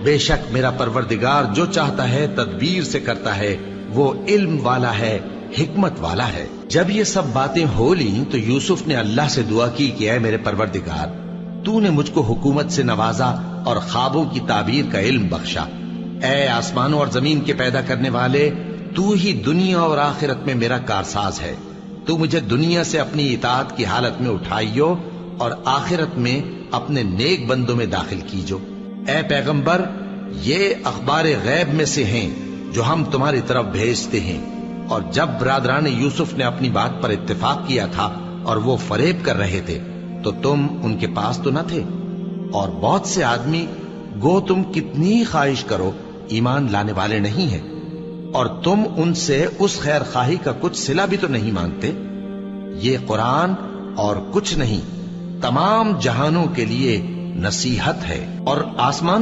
بے شک میرا پروردگار جو چاہتا ہے تدبیر سے کرتا ہے، وہ علم والا ہے، حکمت والا ہے۔ جب یہ سب باتیں ہو لیں تو یوسف نے اللہ سے دعا کی کہ اے میرے پروردگار، تو نے مجھ کو حکومت سے نوازا اور خوابوں کی تعبیر کا علم بخشا۔ اے آسمانوں اور زمین کے پیدا کرنے والے، تو ہی دنیا اور آخرت میں میرا کارساز ہے۔ تو مجھے دنیا سے اپنی اطاعت کی حالت میں اٹھائیو اور آخرت میں اپنے نیک بندوں میں داخل کیجو۔ اے پیغمبر، یہ اخبار غیب میں سے ہیں جو ہم تمہاری طرف بھیجتے ہیں۔ اور جب برادران یوسف نے اپنی بات پر اتفاق کیا تھا اور وہ فریب کر رہے تھے تو تم ان کے پاس تو نہ تھے، اور بہت سے آدمی گو تم کتنی خواہش کرو ایمان لانے والے نہیں ہیں، اور تم ان سے اس خیر خواہی کا کچھ صلہ بھی تو نہیں مانگتے۔ یہ قرآن اور کچھ نہیں تمام جہانوں کے لیے نصیحت ہے، اور آسمان